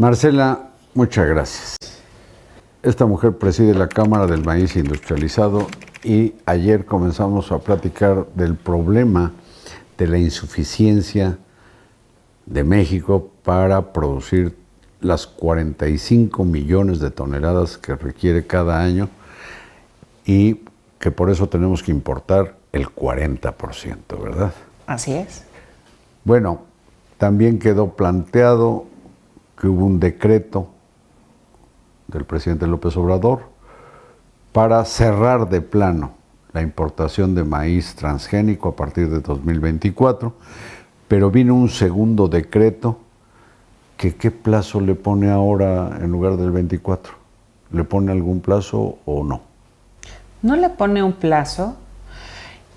Marcela, muchas gracias. Esta mujer preside la Cámara del Maíz Industrializado y ayer comenzamos a platicar del problema de la insuficiencia de México para producir las 45 millones de toneladas que requiere cada año y que por eso tenemos que importar el 40%, ¿verdad? Así es. Bueno, también quedó planteado que hubo un decreto del presidente López Obrador para cerrar de plano la importación de maíz transgénico a partir de 2024, pero vino un segundo decreto que ¿qué plazo le pone ahora en lugar del 24? ¿Le pone algún plazo o no? No le pone un plazo.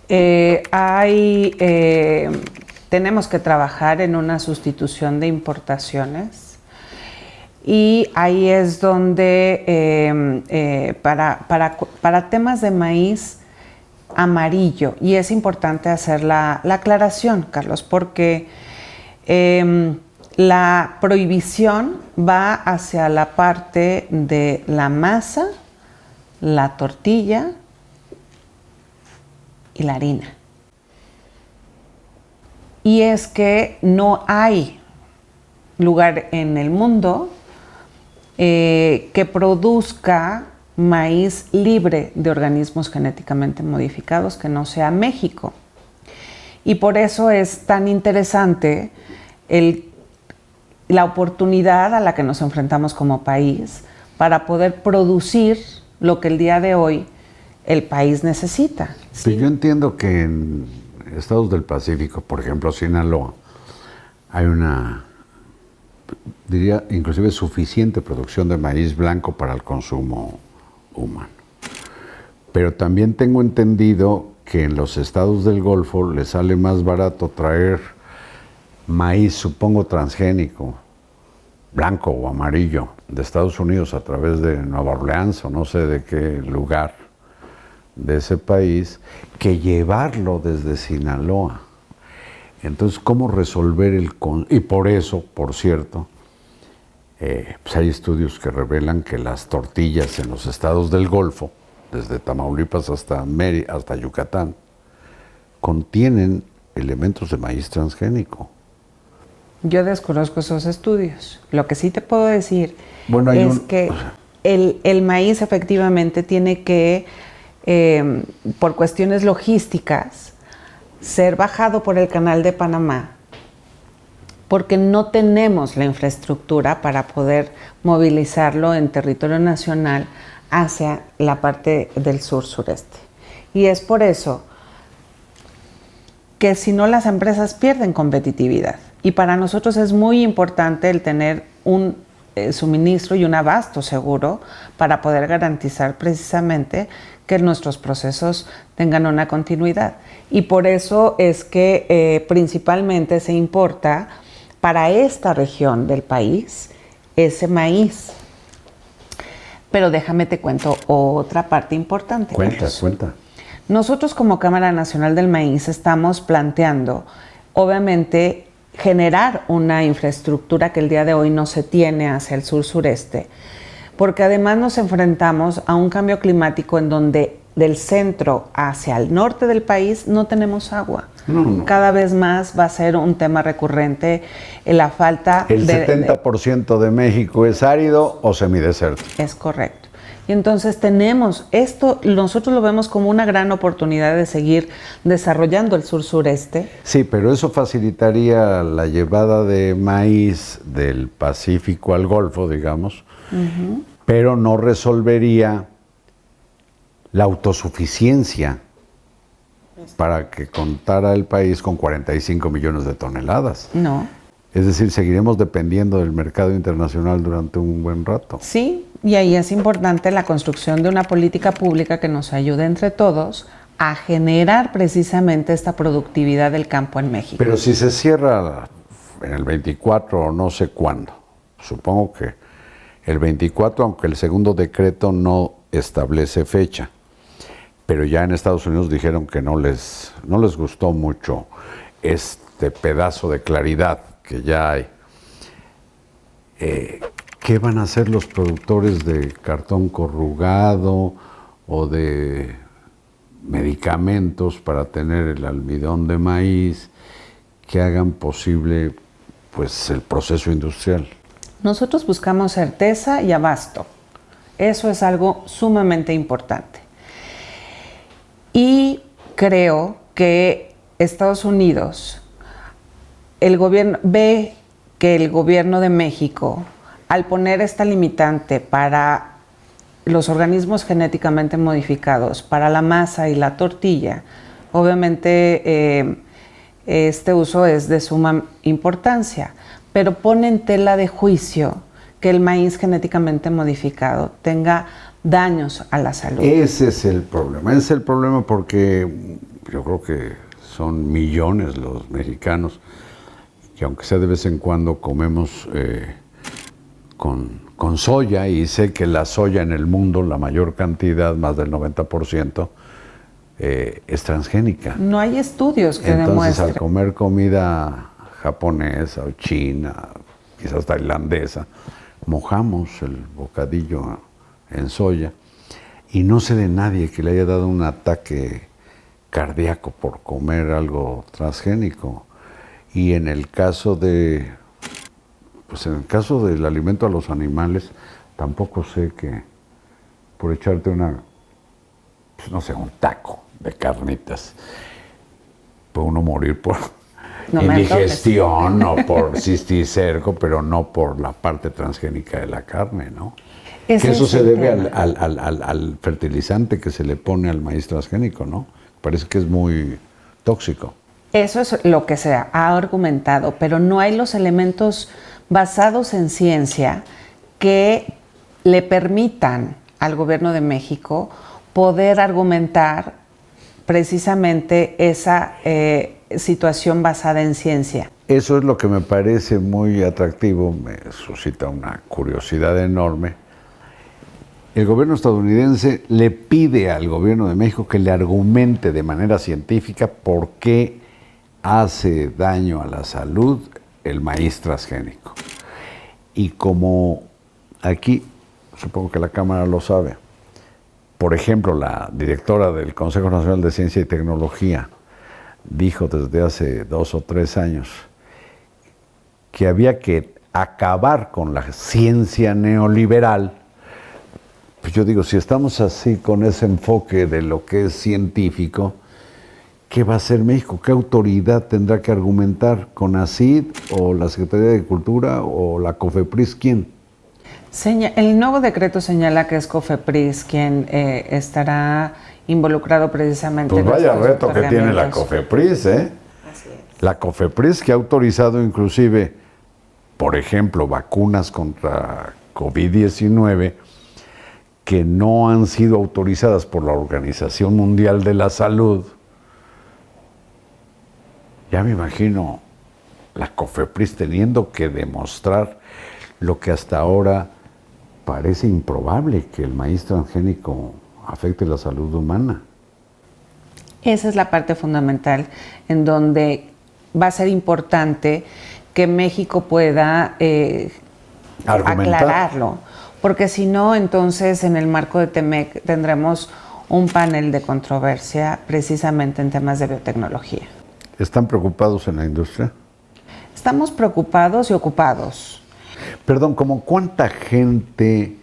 Tenemos que trabajar en una sustitución de importaciones y ahí es donde para temas de maíz amarillo, y es importante hacer la aclaración, Carlos, porque la prohibición va hacia la parte de la masa, la tortilla y la harina. Y es que no hay lugar en el mundo que produzca maíz libre de organismos genéticamente modificados que no sea México. Y por eso es tan interesante la oportunidad a la que nos enfrentamos como país para poder producir lo que el día de hoy el país necesita. Sí, yo entiendo que en estados del Pacífico, por ejemplo Sinaloa, hay una, diría, inclusive suficiente producción de maíz blanco para el consumo humano. Pero también tengo entendido que en los estados del Golfo les sale más barato traer maíz, supongo transgénico, blanco o amarillo, de Estados Unidos a través de Nueva Orleans o no sé de qué lugar de ese país, que llevarlo desde Sinaloa. Entonces, ¿cómo resolver y por eso, por cierto, pues hay estudios que revelan que las tortillas en los estados del Golfo, desde Tamaulipas hasta Yucatán, contienen elementos de maíz transgénico. Yo desconozco esos estudios. Lo que sí te puedo decir es que el maíz efectivamente tiene que, por cuestiones logísticas, ser bajado por el Canal de Panamá, porque no tenemos la infraestructura para poder movilizarlo en territorio nacional hacia la parte del sur-sureste. Y es por eso que si no, las empresas pierden competitividad. Y para nosotros es muy importante el tener un suministro y un abasto seguro para poder garantizar precisamente que nuestros procesos tengan una continuidad. Y por eso es que principalmente se importa para esta región del país ese maíz. Pero déjame te cuento otra parte importante. Cuenta. Nosotros como Cámara Nacional del Maíz estamos planteando, obviamente, generar una infraestructura que el día de hoy no se tiene hacia el sur-sureste, porque además nos enfrentamos a un cambio climático en donde del centro hacia el norte del país no tenemos agua. No. Cada vez más va a ser un tema recurrente la falta El 70% de México es árido o semidesértico. Es correcto. Y entonces tenemos esto, nosotros lo vemos como una gran oportunidad de seguir desarrollando el sur-sureste. Sí, pero eso facilitaría la llevada de maíz del Pacífico al Golfo, digamos, pero no resolvería la autosuficiencia para que contara el país con 45 millones de toneladas. No. Es decir, seguiremos dependiendo del mercado internacional durante un buen rato. Sí, y ahí es importante la construcción de una política pública que nos ayude entre todos a generar precisamente esta productividad del campo en México. Pero si se cierra en el 24 o no sé cuándo, supongo que el 24, aunque el segundo decreto no establece fecha, pero ya en Estados Unidos dijeron que no les gustó mucho este pedazo de claridad que ya hay. ¿qué van a hacer los productores de cartón corrugado o de medicamentos para tener el almidón de maíz que hagan posible pues el proceso industrial? Nosotros buscamos certeza y abasto. Eso es algo sumamente importante. Y creo que Estados Unidos, el gobierno ve que el gobierno de México, al poner esta limitante para los organismos genéticamente modificados, para la masa y la tortilla, obviamente este uso es de suma importancia, pero pone en tela de juicio que el maíz genéticamente modificado tenga daños a la salud. Ese es el problema. Ese es el problema porque yo creo que son millones los mexicanos que aunque sea de vez en cuando comemos con soya, y sé que la soya en el mundo, la mayor cantidad, más del 90%, es transgénica. No hay estudios que Entonces, demuestren. al comer comida japonesa o china, quizás tailandesa, mojamos el bocadillo en soya y no sé de nadie que le haya dado un ataque cardíaco por comer algo transgénico. Y en el caso de, pues en el caso del alimento a los animales, tampoco sé que por echarte una, pues no sé, un taco de carnitas, puede uno morir por indigestión o por cisticerco, pero no por la parte transgénica de la carne, ¿no? Que eso se debe al fertilizante que se le pone al maíz transgénico, ¿no? Parece que es muy tóxico. Eso es lo que se ha argumentado, pero no hay los elementos basados en ciencia que le permitan al gobierno de México poder argumentar precisamente esa situación basada en ciencia. Eso es lo que me parece muy atractivo, me suscita una curiosidad enorme. El gobierno estadounidense le pide al gobierno de México que le argumente de manera científica por qué hace daño a la salud el maíz transgénico. Y como aquí, supongo que la Cámara lo sabe, por ejemplo, la directora del Consejo Nacional de Ciencia y Tecnología dijo desde hace 2 o 3 años que había que acabar con la ciencia neoliberal. Pues yo digo, si estamos así con ese enfoque de lo que es científico, ¿qué va a hacer México? ¿Qué autoridad tendrá que argumentar? ¿CONACYT o la Secretaría de Cultura o la COFEPRIS? ¿Quién? El nuevo decreto señala que es COFEPRIS quien estará involucrado precisamente. Pues en vaya estos reto que tiene la tratamientos. COFEPRIS, ¿eh? Así es. La COFEPRIS que ha autorizado inclusive, por ejemplo, vacunas contra COVID-19 que no han sido autorizadas por la Organización Mundial de la Salud. Ya me imagino la COFEPRIS teniendo que demostrar lo que hasta ahora parece improbable, que el maíz transgénico afecte la salud humana. Esa es la parte fundamental en donde va a ser importante que México pueda aclararlo, porque si no, entonces en el marco de TEMEC tendremos un panel de controversia precisamente en temas de biotecnología. ¿Están preocupados en la industria? Estamos preocupados y ocupados. Perdón, ¿cómo cuánta gente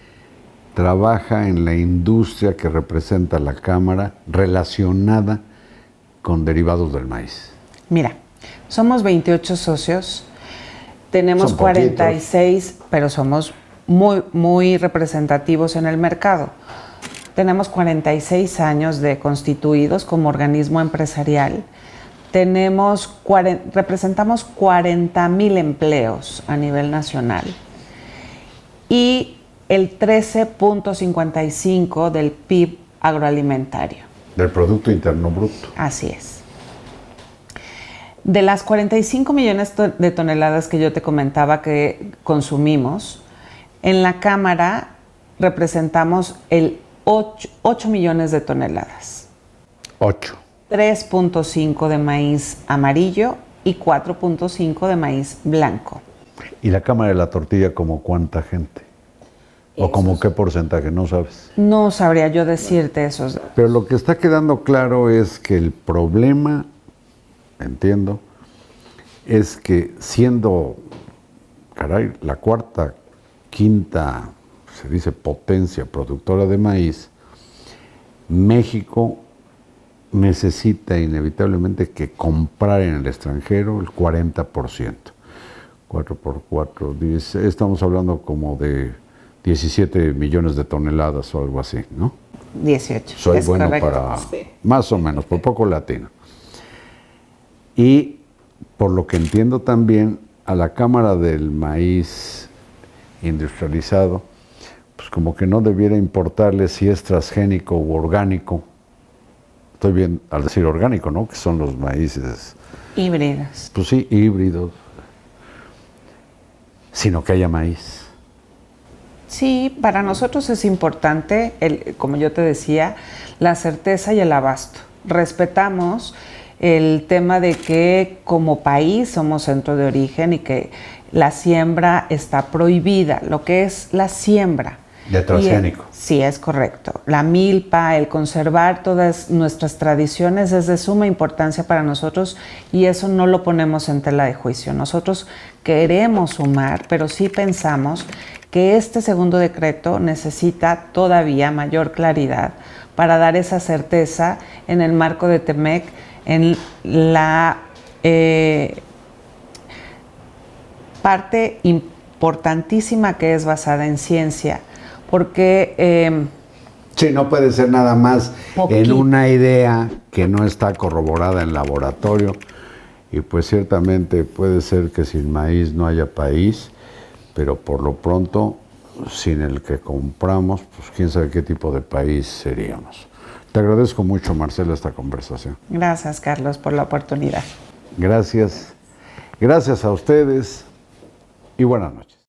trabaja en la industria que representa la Cámara relacionada con derivados del maíz? Mira, somos 28 socios, tenemos Son 46, poquitos, pero somos muy representativos en el mercado. Tenemos 46 años de constituidos como organismo empresarial. Representamos 40,000 empleos a nivel nacional y el 13.55 del PIB agroalimentario. Del Producto Interno Bruto. Así es. De las 45 millones de toneladas que yo te comentaba que consumimos, en la Cámara representamos el 8 millones de toneladas. 8. 3.5 de maíz amarillo y 4.5 de maíz blanco. ¿Y la Cámara de la Tortilla como cuánta gente? ¿O como qué porcentaje? No sabes. No sabría yo decirte eso. Pero lo que está quedando claro es que el problema, entiendo, es que siendo, caray, la cuarta, quinta, se dice potencia productora de maíz, México necesita inevitablemente que comprar en el extranjero el 40%. 4 por 4, 10, estamos hablando como de 17 millones de toneladas o algo así, ¿no? 18. Soy es bueno correcto. para, Sí. más o menos, por poco latino. Y por lo que entiendo también, a la Cámara del Maíz Industrializado, pues como que no debiera importarle si es transgénico u orgánico. Estoy bien al decir orgánico, ¿no? Que son los maíces, Híbridos. pues sí, híbridos, sino que haya maíz. Sí, para nosotros es importante, como yo te decía, la certeza y el abasto. Respetamos el tema de que como país somos centro de origen y que la siembra está prohibida, lo que es la siembra. De transgénico. Sí, es correcto. La milpa, el conservar todas nuestras tradiciones es de suma importancia para nosotros y eso no lo ponemos en tela de juicio. Nosotros queremos sumar, pero sí pensamos que este segundo decreto necesita todavía mayor claridad para dar esa certeza en el marco de TEMEC, en la parte importantísima que es basada en ciencia, porque Sí, no puede ser nada más Poquito. en una idea que no está corroborada en laboratorio y pues ciertamente puede ser que sin maíz no haya país, pero por lo pronto sin el que compramos, pues quién sabe qué tipo de país seríamos. Te agradezco mucho, Marcela, esta conversación. gracias, Carlos, por la oportunidad. Gracias. Gracias a ustedes y buenas noches.